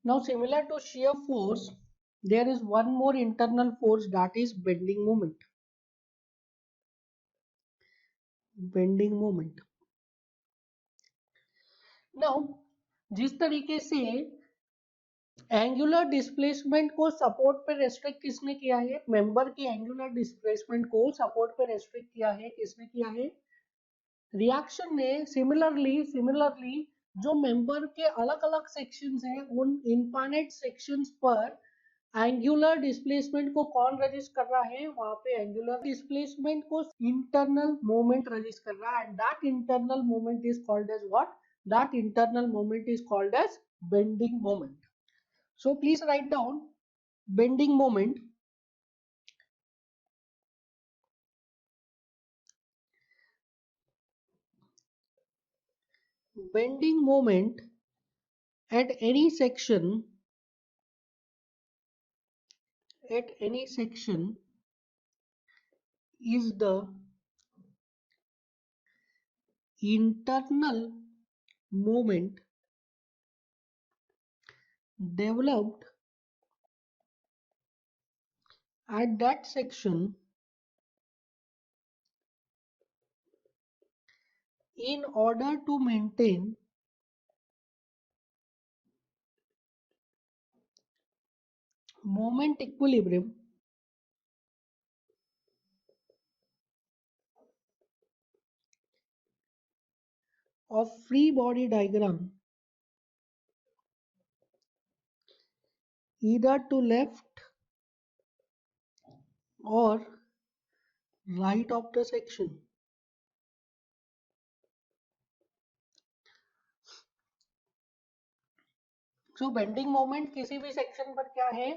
Now similar to shear force, there is one more internal force, that is bending moment. Bending moment. Now जिस तरीके से angular displacement को support पे restrict किसने किया है, मेंबर की एंगुलर डिस्प्लेसमेंट को सपोर्ट पे रेस्ट्रिक्ट किया है, किसने किया है, रिएक्शन ने। सिमिलरली जो मेंबर के अलग अलग सेक्शंस हैं, उन इनफाइनाइट सेक्शंस पर एंगुलर डिस्प्लेसमेंट को कौन रजिस्ट कर रहा है, वहां पे एंगुलर डिस्प्लेसमेंट को इंटरनल मोमेंट रजिस्ट कर रहा है, and that internal moment is called as what, that internal moment is called as bending moment. So please write down bending moment. Bending moment at any section is the internal moment developed at that section in order to maintain moment equilibrium of free body diagram either to left or right of the section. So bending moment किसी भी section पर क्या है,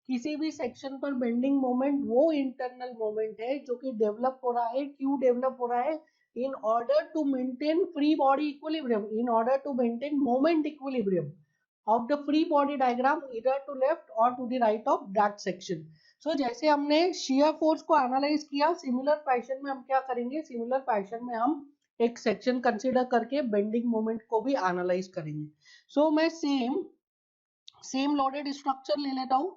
किसी भी section पर bending moment वो internal moment है जो कि डेवलप हो रहा है. क्यों डेवलप हो रहा है? In order to maintain free body equilibrium, in order to maintain moment equilibrium of the free body diagram either to left और to the right of that section. So जैसे हमने शियर फोर्स को analyse किया, similar fashion में हम क्या करेंगे, similar fashion में हम एक सेक्शन कंसीडर करके बेंडिंग मोमेंट को भी एनालाइज करेंगे. सो मैं सेम लोडेड स्ट्रक्चर ले लेता हूं.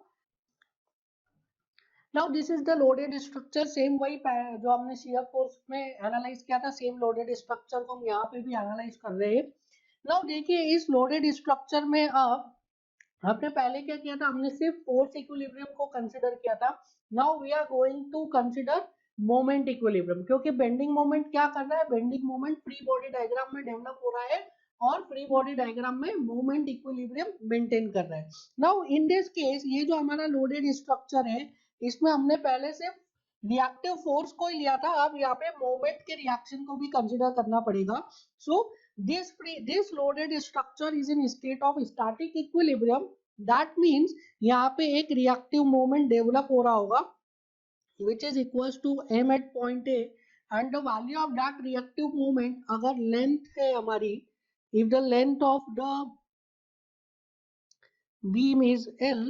Now this is the loaded structure, same वही जो हमने शियर फोर्स में एनालाइज किया था, सेम लोडेड स्ट्रक्चर को हम यहाँ पे भी एनालाइज कर रहे हैं. नाउ देखिए इस लोडेड स्ट्रक्चर में अब आपने पहले क्या किया था, हमने सिर्फ फोर्स इक्विलिब्रियम को कंसीडर किया था. Now we are going to consider moment equilibrium, क्योंकि बेंडिंग मोमेंट क्या कर रहा है, bending moment free body diagram में डेवलप हो रहा है और फ्री बॉडी डायग्राम में मोमेंट इक्विलिब्रियम मेंटेन कर रहा है. नाउ इन दिस केस ये जो हमारा लोडेड स्ट्रक्चर है, इसमें हमने पहले से रिएक्टिव फोर्स को ही लिया था, अब यहाँ पे मोमेंट के रिएक्शन को भी कंसीडर करना पड़ेगा. सो this loaded structure is in state of static equilibrium. That means यहाँ पे एक reactive moment develop हो रहा होगा which is equals to m at point A, and the value of that reactive moment अगर length है हमारी, if the length of the beam is L,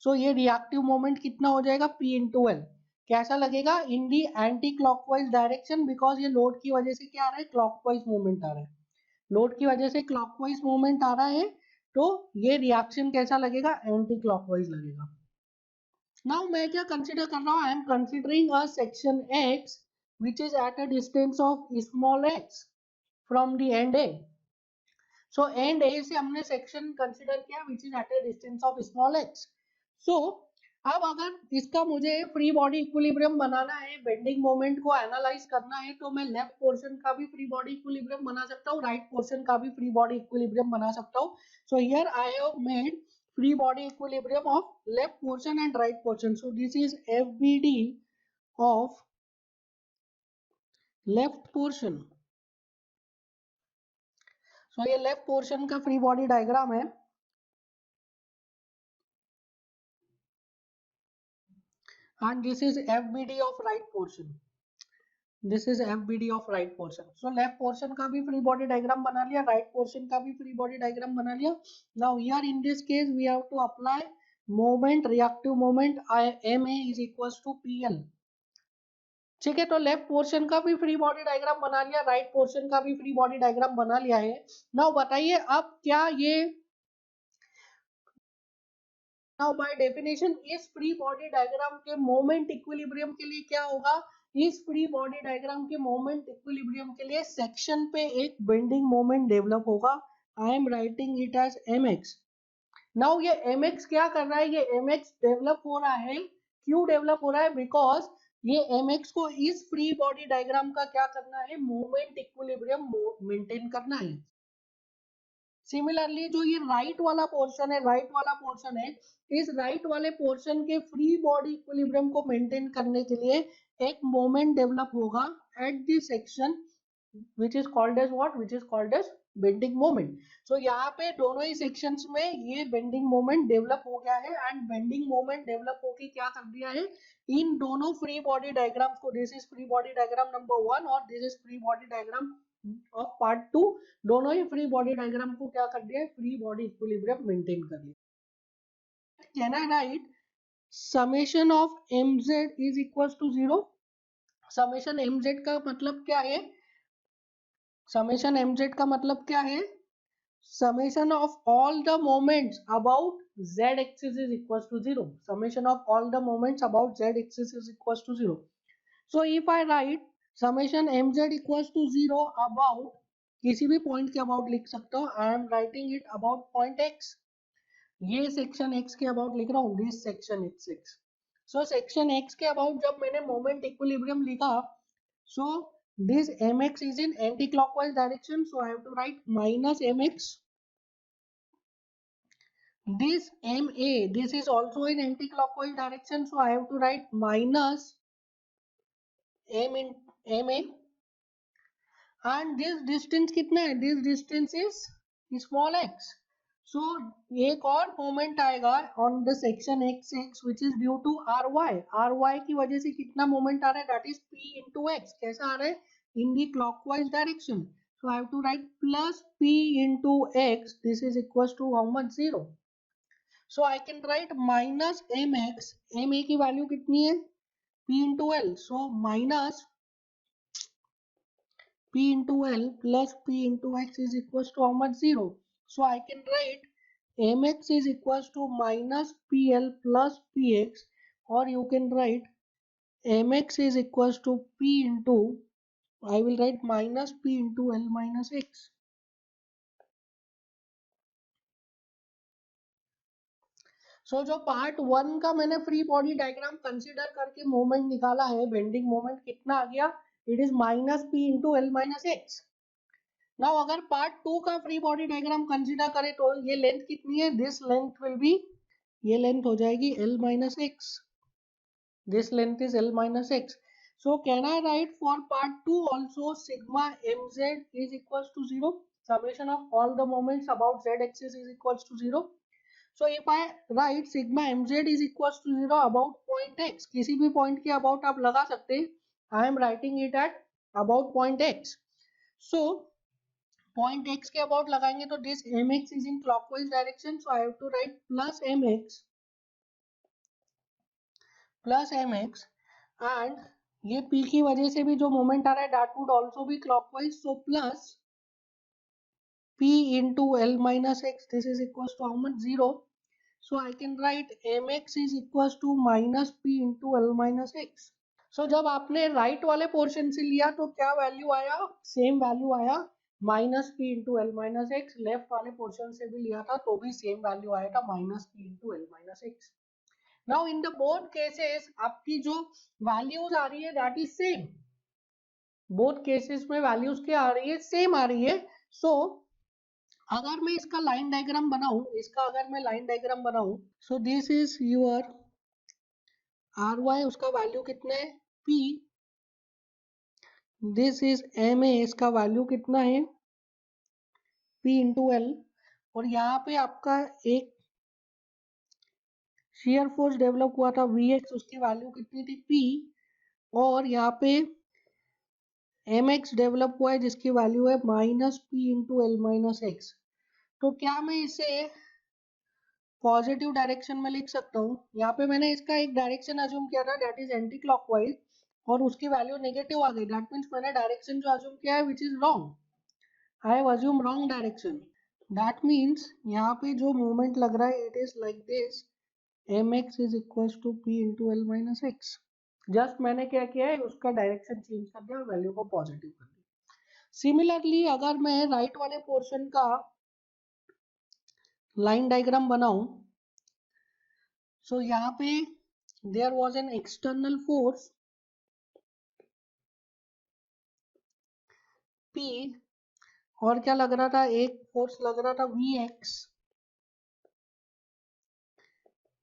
so ये reactive moment कितना हो जाएगा, P into L. कैसा लगेगा, इन दी एंटी क्लॉकवाइज डायरेक्शन, बिकॉज ये लोड की वजह से क्या आ रहा है, क्लॉकवाइज मूवमेंट आ रहा है, लोड की वजह से क्लॉकवाइज मूवमेंट आ रहा है, तो ये रिएक्शन कैसा लगेगा, एंटी क्लॉकवाइज लगेगा. नाउ मैं क्या कंसीडर कर रहा हूँ, I am considering a section x which is at a distance of small x from the end A. So end A से हमने सेक्शन कंसीडर किया which is at a distance of small x. So अब अगर इसका मुझे free body equilibrium बनाना है, bending moment को analyse करना है, तो मैं लेफ्ट पोर्शन का भी फ्री बॉडी इक्विलिब्रियम बना सकता हूँ, राइट पोर्शन का भी फ्री बॉडी इक्विलिब्रियम बना सकता हूँ. So here I have made free body equilibrium of left portion and right portion. So this is FBD of left portion. So ये लेफ्ट पोर्शन का फ्री बॉडी डायग्राम है, and this is FBD of right portion. This is FBD of right portion. So left portion का भी free body diagram बना लिया, right portion का भी free body diagram बना लिया. Now here in this case we have to apply moment, reactive moment. MA is equals to PL. ठीक है, तो लेफ्ट पोर्शन का भी फ्री बॉडी डायग्राम बना लिया, राइट पोर्शन का भी फ्री बॉडी डायग्राम बना लिया है। नाउ बताइए अब क्या ये, नाउ बाय डेफिनेशन इस फ्री बॉडी डायग्राम के मोमेंट इक्विलिब्रियम के लिए क्या होगा, इस फ्री बॉडी डायग्राम के मोमेंट इक्विलिब्रियम के लिए सेक्शन पे एक बेंडिंग मोमेंट डेवलप होगा। I am writing it as mx। Now ये mx क्या कर रहा है, ये mx डेवलप हो रहा है, क्यों डेवलप हो रहा है, बिकॉज ये mx को इस फ्री बॉडी डायग्राम का क्या करना है, मोमेंट इक्विलिब्रियम मेंटेन करना है। सिमिलरली जो ये राइट वाला पोर्शन है, राइट वाला पोर्शन है, इस राइट वाले पोर्शन के फ्री बॉडी इक्विलिब्रियम को मेंटेन करने के लिए एक मोमेंट डेवलप होगा at the section which is called as what, which is called as bending moment। so यहाँ पे दोनों ही sections में ये bending moment डेवलप हो गया है एंड bending moment डेवलप होके क्या कर दिया है, इन दोनों free body diagrams को, this is free body diagram number 1 और this is free body diagram of part 2, दोनों ही free body diagram को क्या कर दिया है, free body equilibrium maintain कर दिया। Can I write summation of mz is equals to 0? summation mz का मतलब क्या है, समेशन mz का मतलब क्या है, summation of all the moments about z axis is equals to 0, summation of all the moments about z axis is equals to 0। so if I write summation mz equals to 0 about, किसी भी point के about लिख सकता हूँ, आई am writing it about point x, ये section x के about लिख रहा हूँ, this section x। So section x के अबाउट जब मैंने मोमेंट इक्विलिब्रियम लिखा, so this mx is in anti-clockwise direction, so I have to write minus mx। this ma, this is also in anti-clockwise direction, so I have to write minus m in ma। and this distance कितना है, this distance is small x। so एक और moment आएगा on the section x which is due to ry की वजह से कितना moment आ रहा है, that is p into x। कैसा आ रहा है, in the clockwise direction, so I have to write plus p into x, this is equals to how much, 0। so I can write minus mx, ma की value कितनी है, p into l, so minus p into l plus p into x is equals to how much, 0। so I can write mx is equals to minus pl plus px, or you can write mx is equals to p into, I will write minus p into l minus x। सो जो part 1 का मैंने free body diagram consider करके moment निकाला है, bending moment कितना आ गया, it is minus P into L minus X. Now अगर part 2 का फ्री बॉडी डायग्राम कंसीडर करें तो ये लेंथ कितनी है, दिस लेंथ विल बी, ये लेंथ हो जाएगी L minus X, this length is L minus X. So can I write for part 2 also sigma M Z is equals to 0, summation of all the moments about z axis is equals to 0। so if I write sigma mz is equals to 0 about point x, किसी भी point के about आप लगा सकते हैं, I am writing it at about point x। So point x के about लगाएंगे तो this mx is in clockwise direction, so I have to write plus mx and ये p की वजह से भी जो मोमेंट आ रहा है that would also be clockwise, so plus p into l minus x, this is equals to how much, 0। so I can write mx is equals to minus p into l minus x। so जब आपने right वाले portion से लिया तो क्या value आया, same value आया minus P into L minus x, left वाले पोर्शन से भी लिया था तो भी सेम वैल्यू आया था minus P into L minus X. Now in the both cases आपकी जो वैल्यूज आ रही है that is same, both cases में वैल्यूज क्या आ रही है, सेम आ रही है। सो अगर मैं इसका लाइन डायग्राम बनाऊं, इसका अगर मैं लाइन डायग्राम बनाऊं, so this is your R Y, उसका वैल्यू कितना है p, this is M A, इसका वैल्यू कितना है p इंटू एल, और यहाँ पे आपका एक शेयर फोर्स डेवलप हुआ था Vx, उसकी वैल्यू कितनी थी p, और यहाँ पे mx डेवलप हुआ है जिसकी वैल्यू है minus P into L minus x. तो क्या मैं इसे पॉजिटिव डायरेक्शन में लिख सकता हूँ, यहाँ पे मैंने इसका एक डायरेक्शन अज्यूम किया था दैट इज एंटी क्लॉकवाइज, और उसकी वैल्यू नेगेटिव आ गई, दैट मीन्स मैंने डायरेक्शन जो अज्यूम किया है which is wrong, I have assume wrong direction. That means यहाँ पे जो मूवमेंट लग रहा है it is like this, mx is equal to p into L minus X. Just मैंने क्या किया है, उसका डायरेक्शन चेंज कर दिया और वैल्यू को पॉजिटिव कर दिया। सिमिलरली अगर मैं राइट वाले पोर्शन का लाइन डायग्राम बनाऊं, सो यहाँ पे there was an external force P, और क्या लग रहा था, एक फोर्स लग रहा था Vx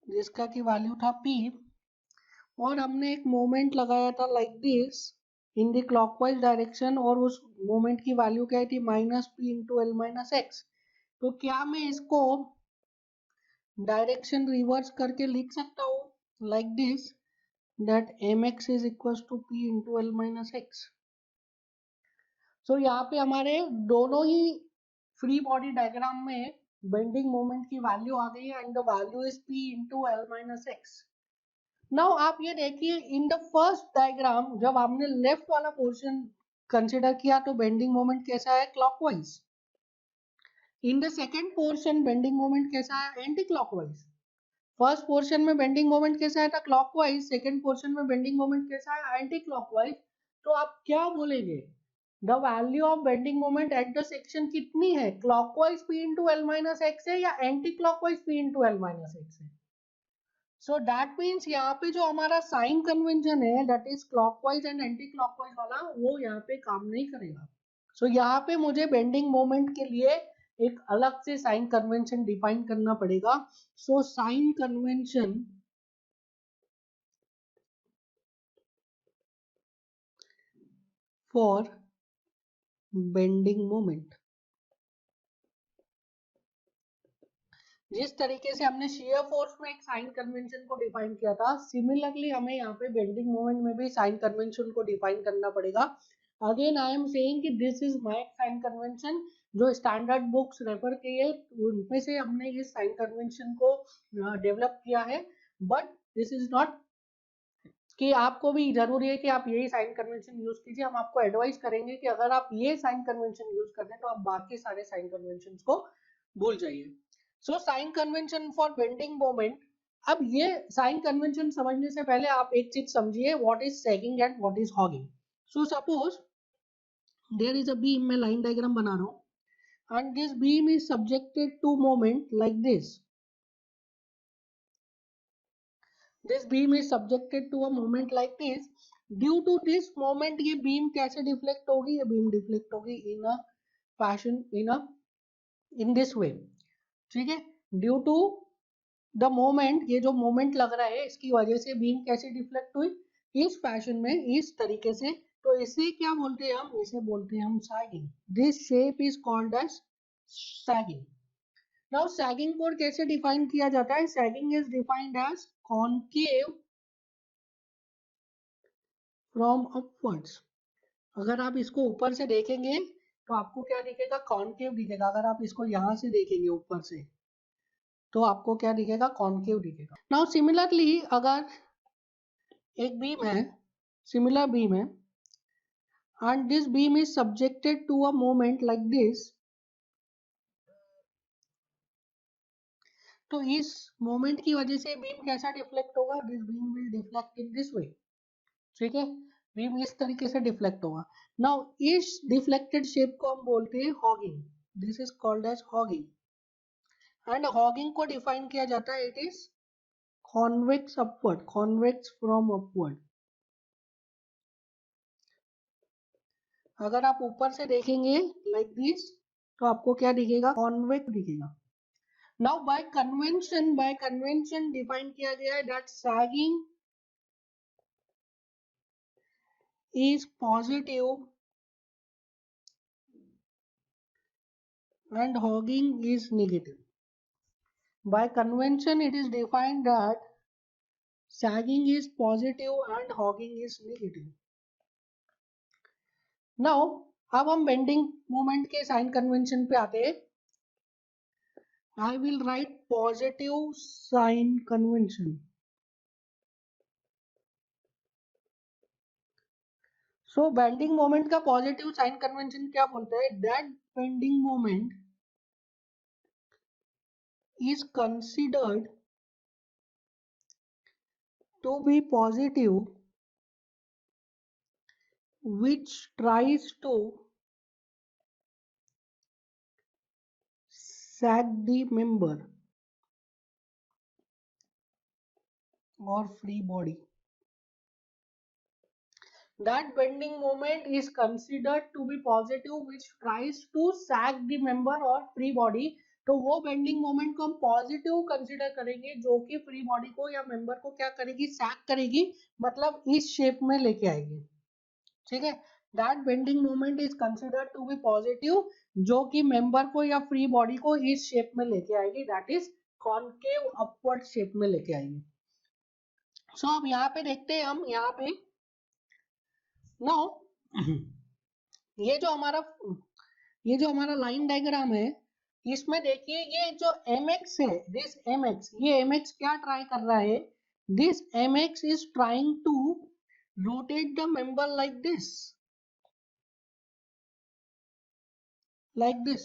जिसका की वैल्यू था P, और हमने एक मोमेंट लगाया था like this in the clockwise direction, और उस मोमेंट की वैल्यू क्या थी, minus P into L minus x. तो क्या मैं इसको डायरेक्शन रिवर्स करके लिख सकता हूँ like this, that mx is equal to p into L minus X. So यहाँ पे हमारे दोनों ही फ्री बॉडी डायग्राम में बेंडिंग मोमेंट की वैल्यू आ गई है and the value is p into L minus X. Now आप ये देखिए, इन द फर्स्ट डायग्राम जब हमने लेफ्ट वाला पोर्शन कंसिडर किया तो बेंडिंग मोमेंट कैसा है, clockwise. In the second portion bending moment कैसा है, एंटी क्लॉकवाइज। फर्स्ट पोर्शन में बेंडिंग मोमेंट कैसा है था, क्लॉकवाइज, सेकेंड पोर्शन में बेंडिंग मोमेंट कैसा है, एंटी क्लॉकवाइज। तो आप क्या बोलेंगे, the value of bending moment at the section कितनी है, clockwise p into L minus x है या anti clockwise p into L minus x है। सो दैट मीन्स यहाँ पे जो हमारा साइन कन्वेंशन है that is clockwise and anti clockwise वाला, वो यहाँ पे काम नहीं करेगा। सो यहाँ पे मुझे बेंडिंग मोमेंट के लिए एक अलग से साइन कन्वेंशन डिफाइन करना पड़ेगा। So sine convention for bending moment, जिस तरीके से हमने शियर फोर्स में एक साइन कन्वेंशन को डिफाइन किया था, सिमिलरली हमें यहाँ पे बेंडिंग मोमेंट में भी साइन कन्वेंशन को डिफाइन करना पड़ेगा। अगेन आई एम सेइंग कि this is my sign convention, जो स्टैंडर्ड बुक्स रेफर किए उनमें से हमने इस साइन कन्वेंशन को डेवलप किया है, बट दिस इज नॉट कि आपको भी जरूरी है कि आप यही साइन कन्वेंशन यूज कीजिए। हम आपको एडवाइस करेंगे कि अगर आप ये साइन कन्वेंशन यूज कर रहे हैं तो आप बाकी सारे साइन कन्वेंशन को भूल जाइए। So sine convention for bending moment. अब ये साइन कन्वेंशन समझने से पहले आप एक चीज समझिए, what is sagging and what is hogging. So suppose there is a beam, मैं लाइन डायग्राम बना रहा हूं, and this beam is subjected to moment like this, this beam is subjected to a moment like this, due to this moment ये beam कैसे deflect होगी, ये beam deflect होगी in a fashion in this way, ठीक है। Due to the moment, ये जो moment लग रहा है इसकी वजह से बीम कैसे डिफ्लेक्ट हुई, इस फैशन में, इस तरीके से। तो इसे क्या बोलते हैं हम, इसे बोलते हैं हम sagging. This shape is called as sagging. Now sagging को कैसे डिफाइन किया जाता है, sagging is defined as concave from upwards. अगर आप इसको ऊपर से देखेंगे तो आपको क्या दिखेगा, कॉनकेव दिखेगा। अगर आप इसको यहाँ से देखेंगे ऊपर से तो आपको क्या दिखेगा, कॉनकेव दिखेगा। नाउ सिमिलरली अगर एक बीम है, सिमिलर बीम है, and this beam is subjected to a moment like this, तो इस मोमेंट की वजह से बीम कैसा डिफ्लेक्ट होगा, this beam will deflect in this way, ठीक है। बीम इस तरीके से डिफ्लेक्ट होगा। नाउ इस डिफ्लेक्टेड शेप को हम बोलते हैं hogging, this is called as hogging. And hogging को डिफाइन किया जाता है, it is convex upward, convex from upward. अगर आप ऊपर से देखेंगे लाइक दिस तो आपको क्या दिखेगा, कॉन्वेक्स दिखेगा। नाउ बाय कन्वेंशन डिफाइन किया गया है that sagging is positive and hogging is negative. By convention it is defined that sagging is positive and hogging is negative. Now अब हम बेंडिंग मोमेंट के साइन कन्वेंशन पे आते हैं। I will write positive sign convention. So bending moment का positive sign convention क्या बोलता है? That bending moment is considered to be positive which tries to sag the member or free body. That bending moment is considered to be positive which tries to sag the member or free body. तो वो bending moment को हम positive consider करेंगे जो कि free body को या member को क्या करेगी? सैग करेगी, मतलब इस शेप में लेके आएगी। ठीक है, that bending moment is considered to be positive जो कि मेंबर को या फ्री बॉडी को इस शेप में लेके आएगी, that is concave upward shape में लेके आएगी। सो अब यहाँ पे देखते हैं हम, यहाँ पे नाउ ये जो हमारा लाइन डायग्राम है, इसमें देखिए ये जो mx है, दिस mx, ये mx क्या ट्राई कर रहा है? This mx is trying to rotate the member like this.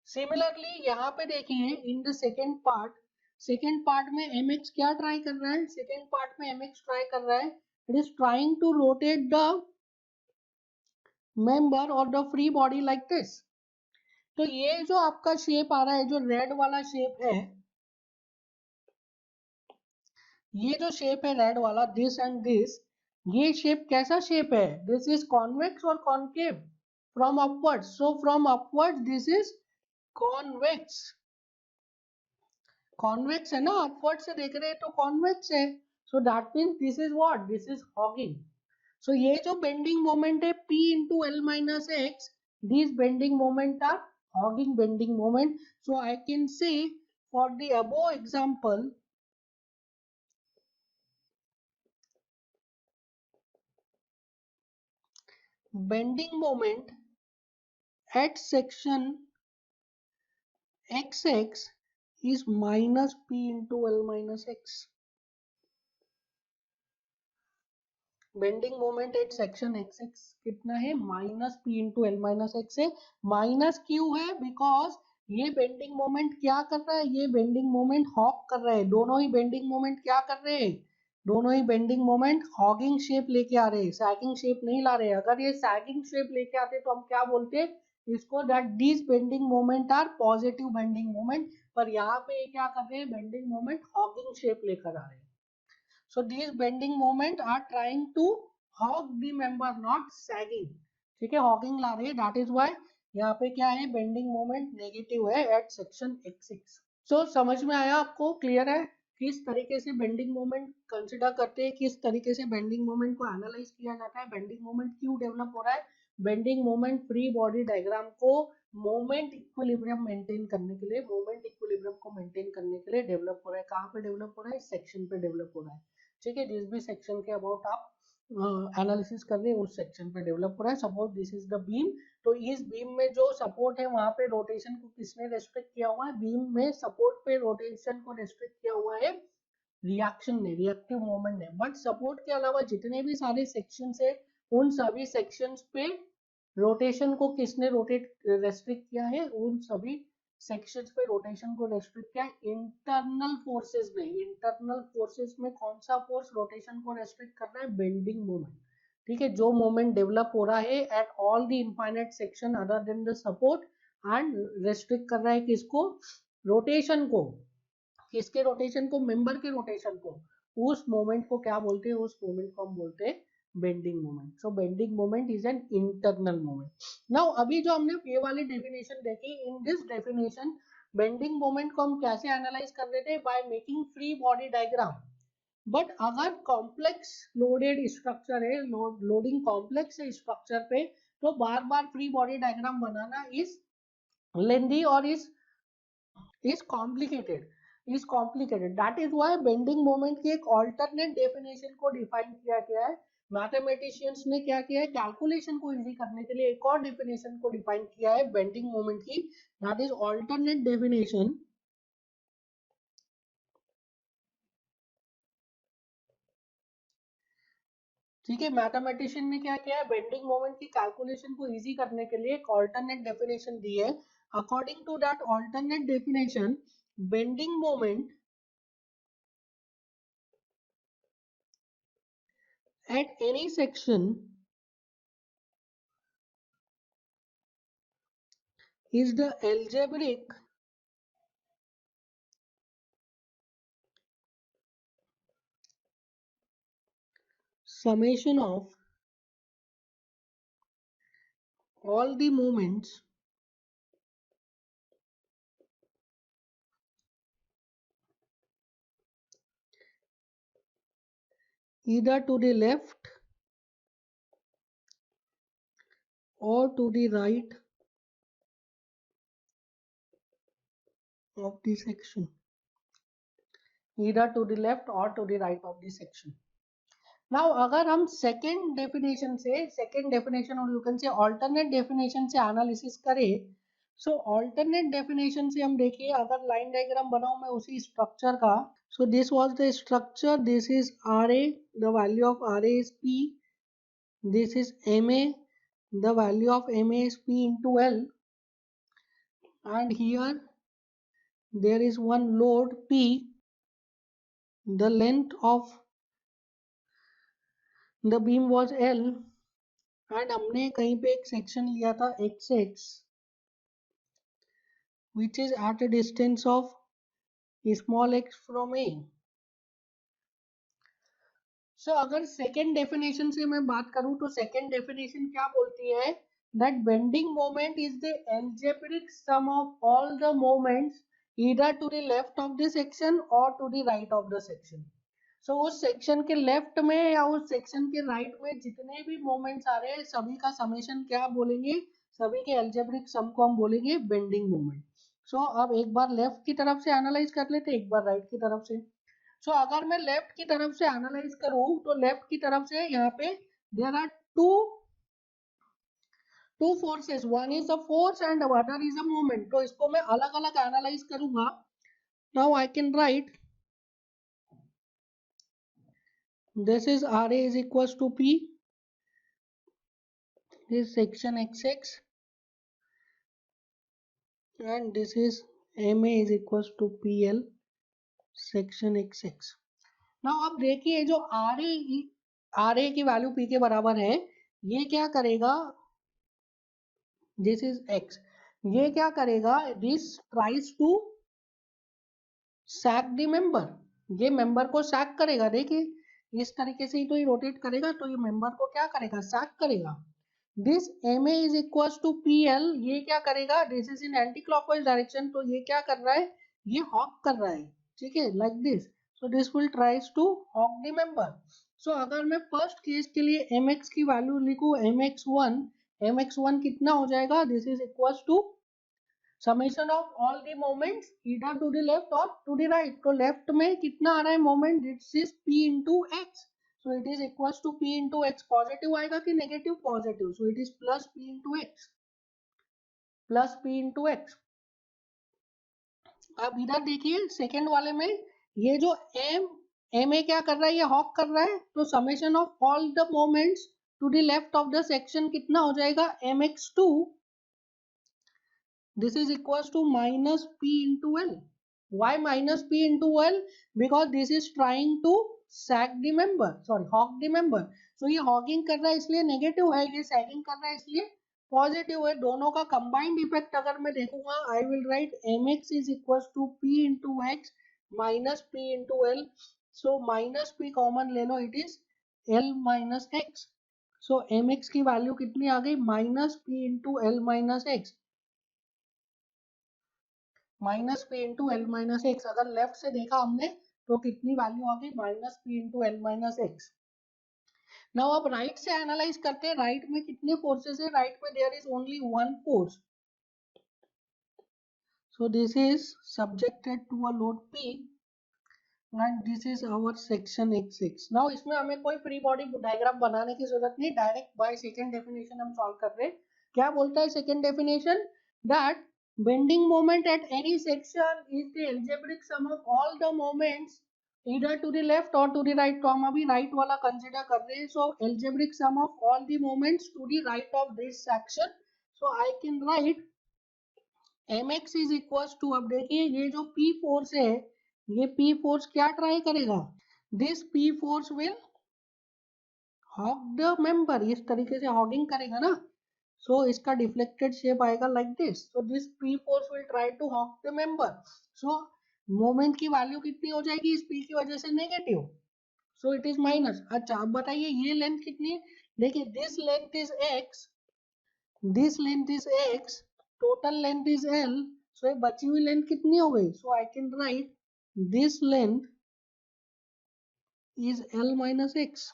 Similarly यहाँ पे देखिए इन द सेकेंड पार्ट में mx क्या ट्राई कर रहा है? सेकेंड पार्ट में mx ट्राई कर रहा है, it is trying to rotate the member और the free body like this. तो ये जो आपका शेप आ रहा है, जो रेड वाला शेप है, ये जो शेप है रेड वाला, दिस एंड दिस, ये शेप कैसा शेप है? दिस इज कॉन्वेक्स और concave from upwards. So from upwards this is convex. Convex है ना, अपवर्ड से देख रहे हैं तो कॉन्वेक्स है। So that means this is what? This is hogging. So ये जो बेंडिंग मोमेंट है P into L minus x, these bending moment are hogging bending moment. So I can say for the above example, bending moment at section xx is minus P into L minus x. Bending moment at section x x कितना है? Minus P into L minus x है। Minus क्यों है? Because ये bending moment क्या कर रहा है? ये बेंडिंग मोमेंट हॉग कर रहा है। दोनों ही बेंडिंग मोमेंट क्या कर रहे हैं? दोनों ही बेंडिंग मोमेंट हॉगिंग शेप लेके आ रहे हैं, सैगिंग शेप नहीं ला रहे। अगर ये सैगिंग शेप लेके आते तो हम क्या बोलते? इसको that these bending moment are positive bending moment. पर यहाँ पे ये क्या कर रहे हैं? बेंडिंग मोमेंट हॉगिंग शेप लेकर आ रहे हैं। So these bending moment are trying to hog the member, not sagging. ठीक है, hogging ला रही है, that is why यहाँ पे क्या है? बेंडिंग मोमेंट नेगेटिव है एट सेक्शन x6। सो समझ में आया आपको? क्लियर है किस तरीके से बेंडिंग मोमेंट कंसिडर करते हैं, किस तरीके से बेंडिंग मोमेंट को एनालाइज किया जाता है, बेंडिंग मोमेंट क्यों डेवलप हो रहा है? Bending moment free body diagram को मोमेंट इक्विलिब्रियम मेंटेन करने के लिए, मोमेंट इक्विलिब्रियम को मेंटेन करने के लिए डेवलप हो रहा है। कहाँ पे डेवलप हो रहा है? इस सेक्शन पे डेवलप हो रहा है। ठीक है, जिस भी सेक्शन के अबाउट आप एनालिसिस कर रहे हैं उस सेक्शन पे डेवलप हो रहा है। Suppose this is the beam, तो इस बीम में जो सपोर्ट है वहां पे रोटेशन को किसने रेस्ट्रिक्ट किया हुआ है? बीम में सपोर्ट पे रोटेशन को रेस्ट्रिक्ट किया हुआ है रिएक्शन ने, रिएक्टिव मोमेंट ने। बट सपोर्ट के अलावा जितने भी सारे सेक्शन है उन सभी सेक्शंस पे रोटेशन को किसने रेस्ट्रिक्ट किया है? उन सभी सेक्शंस पे रोटेशन को रेस्ट्रिक्ट किया इंटरनल फोर्सेस ने। इंटरनल फोर्सेस में कौन सा फोर्स रोटेशन को रेस्ट्रिक्ट कर रहा है? Bending moment. ठीक है, जो मोमेंट डेवलप हो रहा है at all the infinite section other than the support, and restrict कर रहा है किसको? रोटेशन को। किसके रोटेशन को? मेंबर के रोटेशन को। उस मोमेंट को क्या बोलते हैं? उस मोमेंट को हम बोलते हैं bending moment. So bending moment is an internal moment. Now अभी जो हमने ये वाली डेफिनेशन देखी, in this definition bending moment को हम कैसे एनालाइज कर रहे थे? By making free body diagram. But अगर कॉम्प्लेक्स लोडेड स्ट्रक्चर है, लोडिंग कॉम्प्लेक्स है स्ट्रक्चर पे, तो बार बार फ्री बॉडी डायग्राम बनाना इज लेंदी और is complicated. That is why bending moment की एक ऑल्टरनेट डेफिनेशन को डिफाइन किया गया है। मैथमेटिशियंस ने क्या किया है? कैलकुलेशन को इजी करने के लिए एक और डेफिनेशन को डिफाइन किया है बेंडिंग मोमेंट की, दैट इज ऑल्टरनेट डेफिनेशन ठीक है, मैथमेटिशियन ने क्या किया है, बेंडिंग मोमेंट की कैलकुलेशन को इजी करने के लिए एक ऑल्टरनेट डेफिनेशन दी है. According to that alternate definition, bending moment at any section is the algebraic summation of all the moments either to the left or to the right of the section. Either to the left or to the right of the section. Now अगर हम second definition और you can say alternate definition से analysis करें, so alternate definition से हम देखिए, अगर line diagram बनाऊं मैं उसी structure का, so this was the structure, this is RA, the value of RA is P, this is MA, the value of MA is P into L, and here there is one load P, the length of the beam was L, and हमने कहीं पे एक section लिया था XX, which is at a distance of small x from A. So अगर second definition से मैं बात करूँ तो second definition क्या बोलती है, that bending moment is the algebraic sum of all the moments either to the left of the section or to the right of the section. So उस सेक्शन के लेफ्ट में या उस सेक्शन के right में जितने भी मोमेंट्स आ रहे हैं सभी का समेशन क्या बोलेंगे, सभी के अलजेब्रिक सम को हम बोलेंगे बेंडिंग मोमेंट. सो अब एक बार लेफ्ट की तरफ से एनालाइज कर लेते, एक बार राइट की तरफ से. सो अगर मैं लेफ्ट की तरफ से एनालाइज करूं तो लेफ्ट की तरफ से यहाँ पे there are two forces, one is a force and other is a moment. तो इसको मैं अलग अलग एनालाइज करूंगा. Now I can write this is RA is equals to P, this section XX, and this is MA is equals to PL section XX. now अब देखिए जो RA की वैल्यू P के बराबर है, ये क्या करेगा, this is X, ये क्या करेगा, this tries to sac the member, ये मेंबर को सैक करेगा. देखिए इस तरीके से ही तो ये रोटेट करेगा, तो ये मेंबर को क्या करेगा, सैक करेगा. This MA is equal to PL, ये क्या करेगा, this is in anti clockwise direction, तो ये क्या कर रहा है, ये हॉक कर रहा है. ठीक है, like this. So this will tries to hog the member. So अगर मैं फर्स्ट केस के लिए MX की वैल्यू लिखूं, MX1 कितना हो जाएगा, this is equal to summation of all the moments either to the left और टू द राइट. तो लेफ्ट में कितना आ रहा है moment, this is P into X, so it is equals to P into X. Positive आएगा कि negative, positive, so it is plus P into X, plus P into X. अब इधर देखिए सेकेंड वाले में ये जो MA क्या कर रहा है, ये हॉक कर रहा है, तो summation of all the moments to the left of the section कितना हो जाएगा, MX2. This is equals to minus P into L. Why minus P into L? Because this is trying to sag the member, sorry, hog the member. So ये hogging कर रहा है इसलिए negative है, ये sagging कर रहा है इसलिए पॉजिटिव है. दोनों का कंबाइंड इफेक्ट अगर मैं देखूंगा, I will write mx is equals to P into X minus P into L. So minus P common ले लो, it is L minus X. So mx की वैल्यू कितनी आ गई, minus P into L minus X, minus P into L minus X. अगर left से देखा हमने तो कितनी वैल्यू आ गई, minus P into L minus X. Now अब राइट से एनालाइज करते हैं, राइट में कितने फोर्सेस है, राइट में there is only one force. So this is subjected to a load P and this is our section XX. Now इसमें हमें कोई फ्री बॉडी डायग्राम बनाने की जरूरत नहीं, डायरेक्ट बाय सेकंड डेफिनेशन हम सॉल्व कर रहे हैं. क्या बोलता है second definition, that bending moment at any section is the algebraic sum of all the moments either to the left और टू द राइट, तो हम अभी राइट वाला कंसिडर कर रहे हैं. So algebraic sum of all the moments to the right of this section, so I can write mx is equal to, अब देखिए ये जो p फोर्स है, ये p फोर्स क्या ट्राई करेगा, this p force will hog the member, इस तरीके से हॉगिंग करेगा ना. सो इसका डिफ्लेक्टेड शेप आएगा like this. So this p force will try to hog the member. So moment की वैल्यू कितनी हो जाएगी इस p की वजह से, negative. So it is minus. अच्छा अब बताइए ये लेंथ कितनी है, देखिए this length is x, this length is x, total length is l. So ये बची हुई लेंथ कितनी हो गई, so I can write this length is l minus x.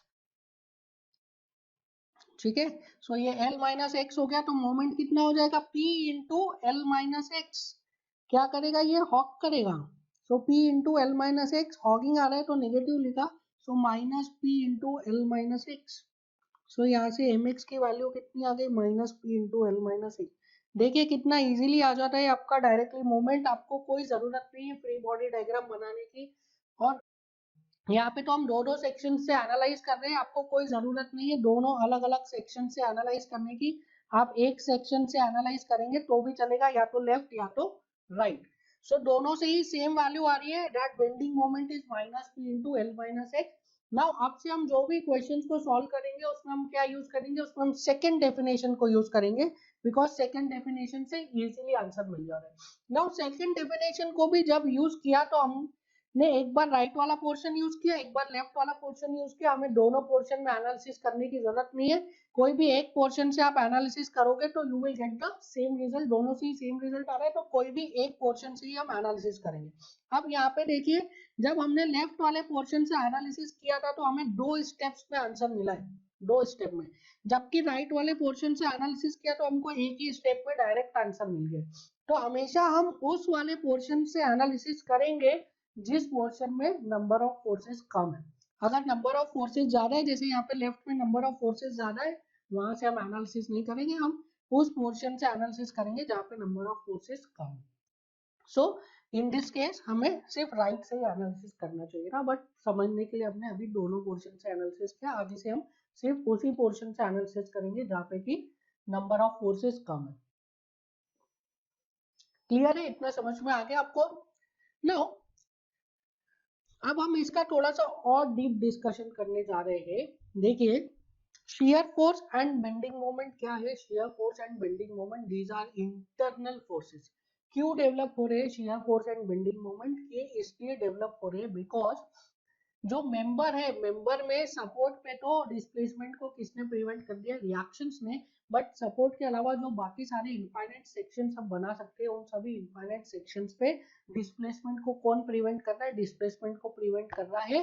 ठीक है, सो ये l माइनस एक्स हो गया, तो मोमेंट कितना हो जाएगा, p into L minus X. क्या करेगा ये, हॉक करेगा. So p into L minus X, hogging आ रहा है तो नेगेटिव लिखा, so minus p into L minus X. So यहाँ से mx की वैल्यू कितनी आ गई, minus p into L minus X. देखिए कितना इजीली आ जाता है आपका डायरेक्टली मोमेंट, आपको कोई जरूरत नहीं है फ्री बॉडी डायग्राम बनाने की. और यहाँ पे तो हम दो सेक्शन से एनालाइज कर रहे हैं, आपको कोई जरूरत नहीं है दोनों अलग अलग सेक्शन से एनालाइज करने की. आप एक सेक्शन से एनालाइज करेंगे तो भी चलेगा, या तो लेफ्ट या तो राइट. सो दोनों से ही सेम वैल्यू आ रही है, that bending moment is minus P into L minus X. Now अब से हम जो भी क्वेश्चंस को सॉल्व करेंगे उसमें हम क्या यूज करेंगे, उसमें हम सेकंड डेफिनेशन को यूज करेंगे, बिकॉज सेकंड डेफिनेशन से इजीली आंसर मिल जा रहा है. नाउ सेकंड डेफिनेशन को भी जब यूज किया तो हम ने एक बार राइट वाला पोर्शन यूज किया, एक बार लेफ्ट वाला पोर्शन यूज किया. हमें दोनों पोर्शन में एनालिसिस करने की जरूरत नहीं है, कोई भी एक पोर्शन से आप एनालिसिस करोगे तो you will get the same result. दोनों से ही सेम रिजल्ट आ रहा है तो कोई भी एक पोर्शन से ही हम एनालिसिस करेंगे. अब यहाँ पे देखिए जब हमने लेफ्ट वाले पोर्शन से एनालिसिस किया था तो हमें 2 स्टेप्स में आंसर मिला है, 2 स्टेप में, जबकि राइट वाले पोर्शन से एनालिसिस किया तो हमको एक ही स्टेप में डायरेक्ट आंसर मिल गया. तो हमेशा हम उस वाले पोर्शन से एनालिसिस करेंगे जिस पोर्शन में नंबर ऑफ फोर्सेस कम है. अगर नंबर ऑफ फोर्सेस ज्यादा है, जैसे यहाँ पे लेफ्ट में नंबर ऑफ फोर्सेस ज्यादा है, वहां से हम एनालिसिस नहीं करेंगे, हम उस पोर्शन से एनालिसिस करेंगे जहाँ पे नंबर ऑफ फोर्सेस कम है. सो इन दिस केस हमें सिर्फ राइट से ही एनालिसिस करना चाहिए ना, बट समझने के लिए हमने अभी दोनों पोर्शन से एनालिसिस किया, आगे से हम सिर्फ उसी पोर्शन से एनालिसिस करेंगे जहाँ पे कि नंबर ऑफ फोर्सेस कम है. क्लियर है, इतना समझ में आ गया आपको. नाउ अब हम इसका थोड़ा सा और डीप डिस्कशन करने जा रहे हैं. देखिए shear force and bending moment क्या है, shear force and bending moment these are internal forces. क्यों डेवलप हो रहे हैं shear force and bending moment, ये इसलिए डेवलप हो रहे हैं बिकॉज जो मेंबर है, मेंबर में सपोर्ट पे तो डिस्प्लेसमेंट को किसने प्रिवेंट कर दिया, रिएक्शंस ने. बट सपोर्ट के अलावा जो बाकी सारे इनफाइनाइट सेक्शंस हम बना सकते हैं, उन सभी इनफाइनाइट सेक्शंस पे डिस्प्लेसमेंट को कौन प्रिवेंट कर रहा है, डिस्प्लेसमेंट को प्रिवेंट कर रहा है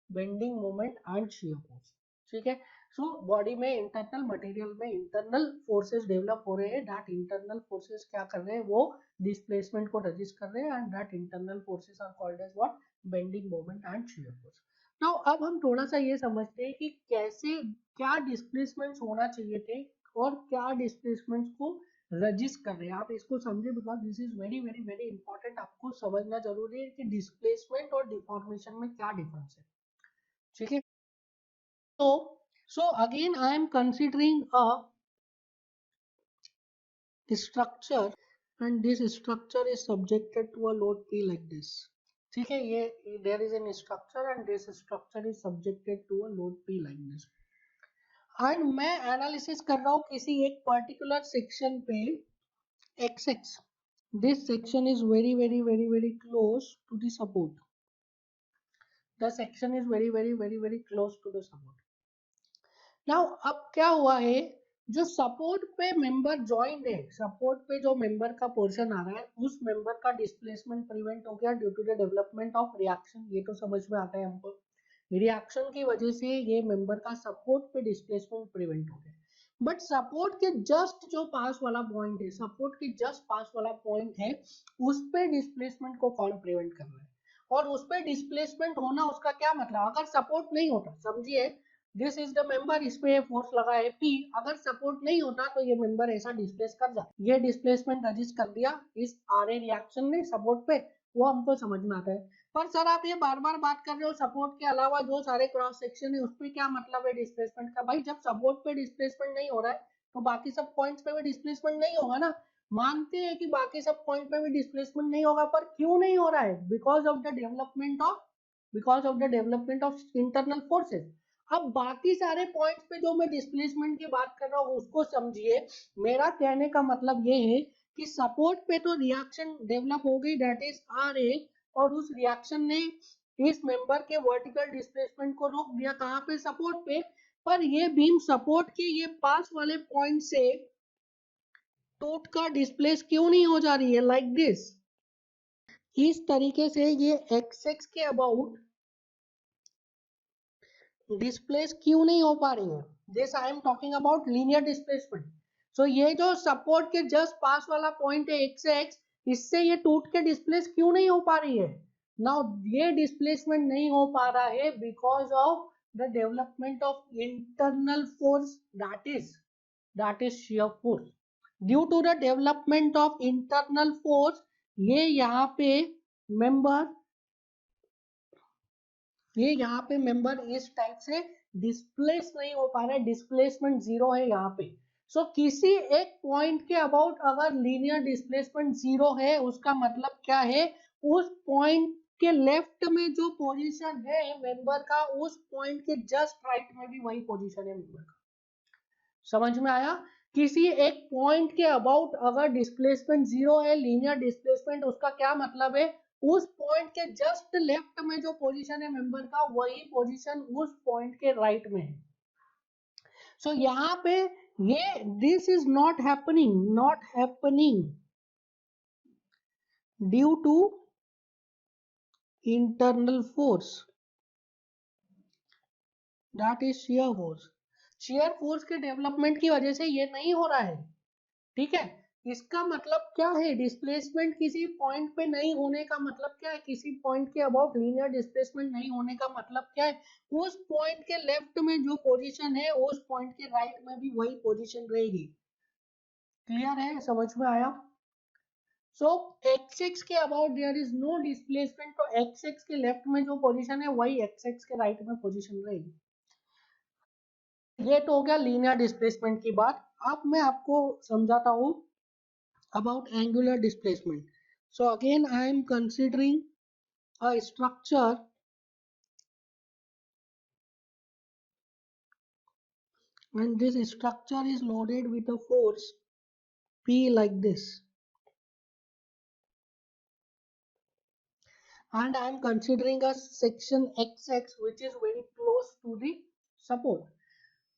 bending moment and shear force. ठीक है, सो बॉडी में इंटरनल मटेरियल में इंटरनल फोर्सेस डेवलप हो रहे हैं, दैट इंटरनल फोर्सेस क्या कर रहे हैं, वो डिस्प्लेसमेंट को रजिस्ट कर रहे हैं, and that internal forces are called as what, bending moment and shear force. Now अब हम थोड़ा सा ये समझते हैं कि कैसे, क्या डिस्प्लेसमेंट्स होना चाहिए थे और क्या डिस्प्लेसमेंट्स को रजिस्ट कर रहे हैं. आप इसको समझे because this is very very very important. आपको समझना जरूरी है कि डिस्प्लेसमेंट और डिफॉर्मेशन में क्या डिफरेंस है. ठीक है, so again I am considering a structure and this structure is subjected to a load P like this. ठीक है, ये there is an structure and this structure is subjected to a load P like this. and मैं analysis कर रहा हूँ किसी एक particular section पे XX. this section is very very very very close to the support. the section is very very very very close to the support. Now अब क्या हुआ है, जो सपोर्ट पे मेंबर ज्वाइंट है, सपोर्ट पे जो मेंबर का पोर्शन आ रहा है उस मेंबर का डिस्प्लेसमेंट प्रिवेंट हो गया due to the development of reaction. ये तो समझ में आता है हमको, रिएक्शन की वजह से ये मेंबर का सपोर्ट पे डिस्प्लेसमेंट प्रिवेंट हो गया. बट सपोर्ट के जस्ट जो पास वाला पॉइंट है, सपोर्ट के जस्ट पास वाला पॉइंट है, उस पे डिस्प्लेसमेंट को कौन प्रिवेंट कर रहा है, और उस पे डिस्प्लेसमेंट होना उसका क्या मतलब, अगर सपोर्ट नहीं होता, समझिए दिस इज द मेंबर, इस पे फोर्स लगा है P, अगर सपोर्ट नहीं होता तो ये मेंबर ऐसा डिस्प्लेस कर जाता, ये डिस्प्लेसमेंट रजिस्ट कर दिया इस RA रिएक्शन ने सपोर्ट पे, वो हमको समझ में आता है. पर सर आप ये बार बार बात कर रहे हो सपोर्ट के अलावा जो सारे क्रॉस सेक्शन है उसमें क्या मतलब है डिस्प्लेसमेंट का? भाई जब सपोर्ट पे डिस्प्लेसमेंट नहीं हो रहा है तो बाकी सब पॉइंट्स पे भी डिस्प्लेसमेंट नहीं होगा ना। मानते हैं कि बाकी सब पॉइंट पे भी डिस्प्लेसमेंट नहीं होगा, पर क्यों नहीं हो रहा है? Because of the development of internal forces. अब बाकी सारे पॉइंट्स पे जो मैं डिस्प्लेसमेंट की बात कर रहा हूँ उसको समझिए। मेरा कहने का मतलब ये है कि सपोर्ट पे तो रिएक्शन डेवलप हो गई, दैट इज आर ए, और उस रिएक्शन ने इस मेंबर के वर्टिकल डिस्प्लेसमेंट को रोक दिया। कहां पे? सपोर्ट पे। पर ये बीम सपोर्ट के ये पास वाले पॉइंट से टूट कर डिस्प्लेस क्यों नहीं हो जा रही है लाइक दिस? इस तरीके से ये एक्स के अबाउट डिस्प्लेस क्यों नहीं हो पा रही है? This I am talking about linear displacement. So ये जो सपोर्ट के जस्ट पास वाला पॉइंट है एक्स, इससे ये टूट के डिस्प्लेस क्यों नहीं हो पा रही है? नाउ ये डिस्प्लेसमेंट नहीं हो पा रहा है because of the development of internal force, that is shear force. Due to the development of internal force ये यहाँ पे मेंबर इस टाइप से डिस्प्लेस नहीं हो पा रहा है, डिस्प्लेसमेंट जीरो है यहाँ पे। सो किसी एक पॉइंट के अबाउट अगर लीनियर डिस्प्लेसमेंट जीरो है उसका मतलब क्या है? उस पॉइंट के लेफ्ट में जो पोजीशन है मेंबर का, उस पॉइंट के जस्ट राइट में भी वही पोजीशन है मेंबर का। समझ में आया? किसी एक पॉइंट के अबाउट अगर डिस्प्लेसमेंट जीरो है, लीनियर डिस्प्लेसमेंट, उसका क्या मतलब है? उस पॉइंट के जस्ट लेफ्ट में जो पोजीशन है मेंबर का वही पोजीशन उस पॉइंट के राइट में है। सो यहाँ पे ये this is not happening due to internal force, that is shear force. Shear force के डेवलपमेंट की वजह से ये नहीं हो रहा है। ठीक है, इसका मतलब क्या है? डिस्प्लेसमेंट किसी पॉइंट पे नहीं होने का मतलब क्या है? किसी पॉइंट के अबाउट लीनियर डिस्प्लेसमेंट नहीं होने का मतलब क्या है? उस पॉइंट के लेफ्ट में जो पोजीशन है उस पॉइंट के राइट में भी वही पोजीशन रहेगी। क्लियर है? समझ में आया? सो एक्स के about there is no displacement, तो एक्स के लेफ्ट में जो पोजीशन है वही एक्स के राइट में पोजीशन रहेगी। ये तो हो गया लीनियर डिस्प्लेसमेंट की बात। अब मैं आपको समझाता हूँ about angular displacement. So again I am considering a structure and this structure is loaded with a force P like this, and I am considering a section XX which is very close to the support.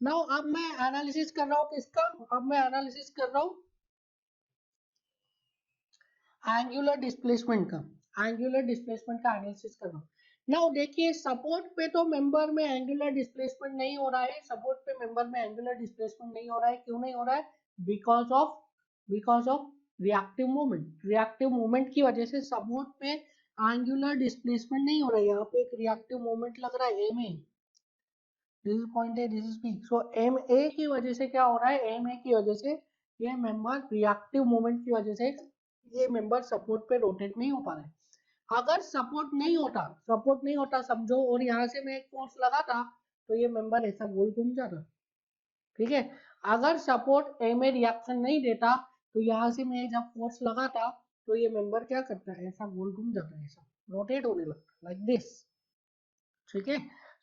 Now अब मैं analysis कर रहा हूँ किसका? अब मैं analysis कर रहा हूँ एंगुलर डिस्प्लेसमेंट का। एंगुलर डिस्प्लेसमेंट का एनालिसिस कर रहा हूँ। नाउ देखिए सपोर्ट पे तो मेंबर में एंगुलर डिस्प्लेसमेंट नहीं हो रहा है, सपोर्ट पे मेंबर में एंगुलर डिस्प्लेसमेंट नहीं हो रहा है। क्यों नहीं हो रहा है? Because of reactive movement. Reactive movement की वजह से सपोर्ट पे एंगुलर डिस्प्लेसमेंट नहीं हो रहा है। यहाँ पे एक रिएक्टिव मूवमेंट लग रहा है M A, this is point A, this is P. So M A की वजह से क्या हो रहा है? एम ए की वजह से ये मेंबर रिएक्टिव मूवमेंट की वजह से ये मेंबर सपोर्ट पे रोटेट नहीं हो पा रहा है। अगर सपोर्ट नहीं होता समझो, और यहाँ से मैं एक फोर्स लगाता तो ये मेंबर ऐसा गोल घूम जाता। ठीक है, अगर सपोर्ट ए में रिएक्शन नहीं देता तो यहाँ से मैं जब फोर्स लगाता तो ये मेंबर क्या करता है? ऐसा गोल घूम जाता है, ऐसा रोटेट होने लगता लाइक दिस। ठीक है,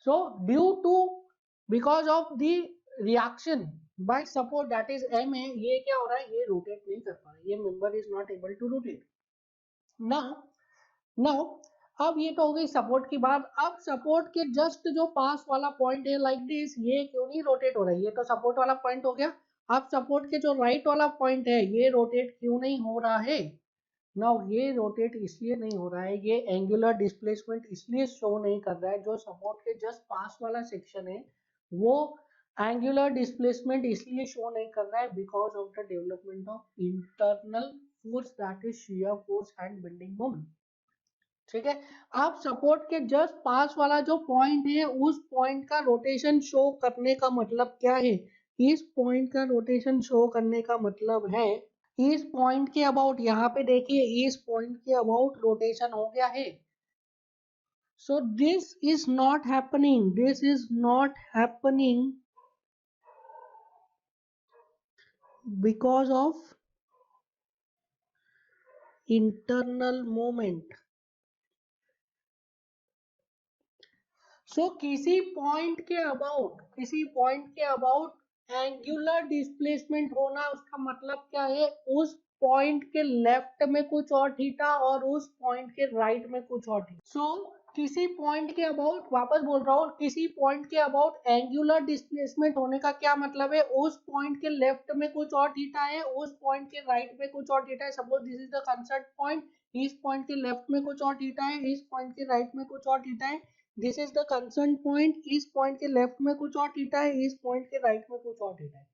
so due to because of the reaction by support that is M A, ये क्या हो रहा है? ये रोटेट नहीं कर पा रहा है, ये member is not able to rotate. Now now अब ये तो हो गई सपोर्ट की बात। अब सपोर्ट के जस्ट जो पास वाला पॉइंट है लाइक दिस, ये क्यों नहीं रोटेट हो रहा है? ये तो सपोर्ट वाला पॉइंट हो गया। अब सपोर्ट के जो राइट वाला पॉइंट है ये रोटेट क्यों नहीं हो रहा है? नाउ ये रोटेट इसलिए नहीं हो रहा है, ये एंगुलर डिस्प्लेसमेंट इसलिए शो नहीं कर रहा है। जो सपोर्ट के जस्ट पास वाला सेक्शन है वो एंगुलर डिस्प्लेसमेंट इसलिए शो नहीं कर रहा है because of the development of internal force that is shear force and bending moment. ठीक है, आप सपोर्ट के जस्ट पास वाला जो पॉइंट है उस पॉइंट का रोटेशन शो करने का मतलब क्या है? इस पॉइंट का रोटेशन शो करने का मतलब है इस पॉइंट के अबाउट, यहाँ पे देखिए इस पॉइंट के अबाउट रोटेशन हो गया है। So this is not happening. This is not happening because of internal moment. So किसी पॉइंट के अबाउट एंगुलर डिस्प्लेसमेंट होना, उसका मतलब क्या है? उस पॉइंट के लेफ्ट में कुछ और थीटा और उस पॉइंट के राइट में कुछ और थीटा। सो किसी पॉइंट के अबाउट, वापस बोल रहा हूँ, किसी पॉइंट के अबाउट एंगुलर डिस्प्लेसमेंट होने का क्या मतलब है? उस पॉइंट के लेफ्ट में कुछ और थीटा है, उस पॉइंट के राइट में कुछ और थीटा है। Suppose this is the concern point, इस पॉइंट के लेफ्ट में कुछ और थीटा है, इस पॉइंट के राइट में कुछ और थीटा है। This is the concern point, इस पॉइंट के लेफ्ट में कुछ और थीटा है, इस पॉइंट के राइट में कुछ और थीटा है।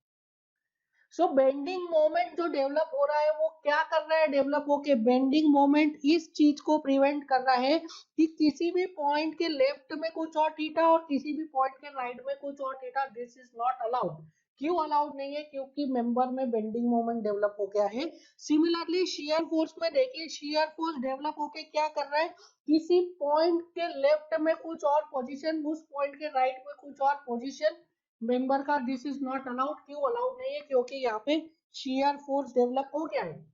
सो बेंडिंग मोमेंट जो डेवलप हो रहा है वो क्या कर रहा है? डेवलप होके बेंडिंग मोमेंट इस चीज को प्रिवेंट कर रहा है कि किसी भी पॉइंट के लेफ्ट में कुछ और थीटा और किसी भी पॉइंट के राइट में कुछ और theta, this is not allowed. क्यों अलाउड नहीं है? क्योंकि मेंबर में बेंडिंग मोमेंट डेवलप हो गया है। सिमिलरली शियर फोर्स में देखिए, शियर फोर्स डेवलप होके क्या कर रहा है? किसी पॉइंट के लेफ्ट में कुछ और पोजीशन, उस पॉइंट के राइट में कुछ और पोजीशन मेंबर का, दिस इज नॉट अलाउड। क्यों अलाउड नहीं है? क्योंकि यहाँ पे शियर फोर्स डेवलप हो गया है।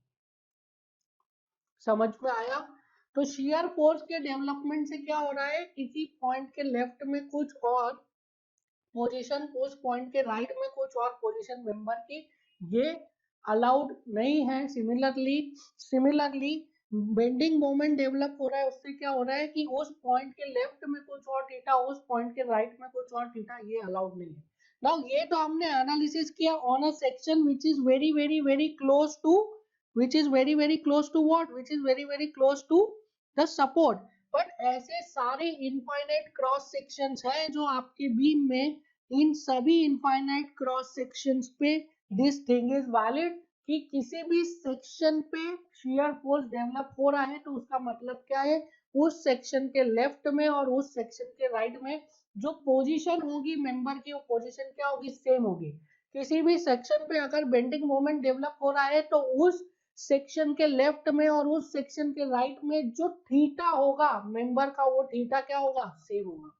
समझ में आया? तो शियर फोर्स के डेवलपमेंट से क्या हो रहा है? किसी पॉइंट के लेफ्ट में कुछ और पोजीशन, उस पॉइंट के राइट में कुछ और पोजीशन मेंबर की, ये अलाउड नहीं है। सिमिलरली बेंडिंग मोमेंट डेवलप हो रहा है, उससे क्या हो रहा है कि उस पॉइंट के लेफ्ट में कुछ और थीटा, उस पॉइंट के राइट में कुछ और थीटा, ये अलाउड नहीं है। नाउ ये तो हमने एनालिसिस किया on a section which is very very very close to, which is very very close to what, which is very very close to the support। But ऐसे सारे इनफाइनाइट क्रॉस सेक्शंस हैं जो आपके beam में, इन सभी infinite cross sections पे this thing is valid कि किसी भी सेक्शन पे शियर फोर्स डेवलप हो रहा है तो उसका मतलब क्या है? उस सेक्शन के लेफ्ट में और उस सेक्शन के राइट में जो पोजीशन होगी मेंबर की, वो पोजीशन क्या होगी? सेम होगी। किसी भी सेक्शन पे अगर बेंडिंग मोमेंट डेवलप हो रहा है तो उस सेक्शन के लेफ्ट में और उस सेक्शन के राइट में जो थीटा होगा मेंबर का, वो थीटा क्या होगा? सेम होगा।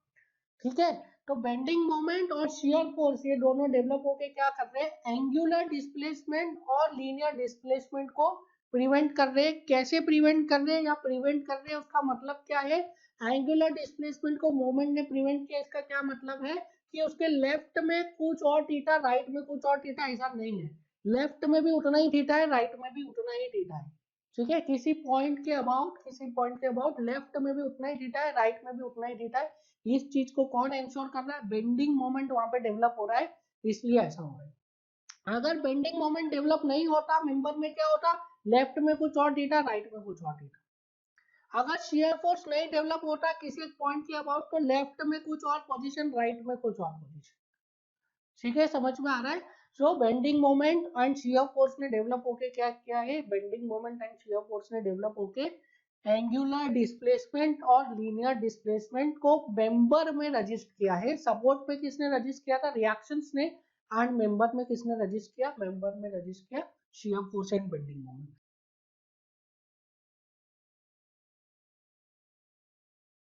ठीक है? तो बेंडिंग मोमेंट और शियर फोर्स ये दोनों डेवलप होके क्या कर रहे हैं? एंगुलर डिस्प्लेसमेंट और लीनियर डिस्प्लेसमेंट को प्रिवेंट कर रहे हैं। कैसे प्रिवेंट कर रहे हैं या प्रिवेंट कर रहे हैं, उसका मतलब क्या है? एंगुलर डिस्प्लेसमेंट को मोमेंट ने प्रिवेंट किया, इसका क्या मतलब है कि उसके लेफ्ट में कुछ और थीटा, राइट में कुछ और थीटा, ऐसा नहीं है। लेफ्ट में भी उतना ही थीटा है, राइट में भी उतना ही थीटा है। ठीक है? किसी पॉइंट के अबाउट लेफ्ट में भी उतना ही थीटा है, राइट में भी उतना ही थीटा है। इस चीज को कौन इंश्योर कर रहा है? बेंडिंग मोमेंट वहां पे डेवलप हो रहा है, इसलिए ऐसा हो रहा है। अगर बेंडिंग मोमेंट डेवलप नहीं होता, मेंबर में क्या होता? लेफ्ट में कुछ और थीटा, राइट में कुछ और थीटा। अगर शियर फोर्स नहीं डेवलप होता किसी एक पॉइंट के अबाउट, तो लेफ्ट में कुछ और पोजीशन, राइट में कुछ और पोजीशन। ठीक है? समझ में आ रहा है? So bending moment and shear force ने डेवलप होके क्या किया है? Bending moment and shear force ने डेवलप होके एंगुलर डिस्प्लेसमेंट और लीनियर डिस्प्लेसमेंट को मेंबर में रजिस्टर किया है। सपोर्ट पे किसने रजिस्टर किया था? रिएक्शंस ने। एंड मेंबर में किसने रजिस्टर किया? मेंबर में रजिस्टर किया shear force and bending moment.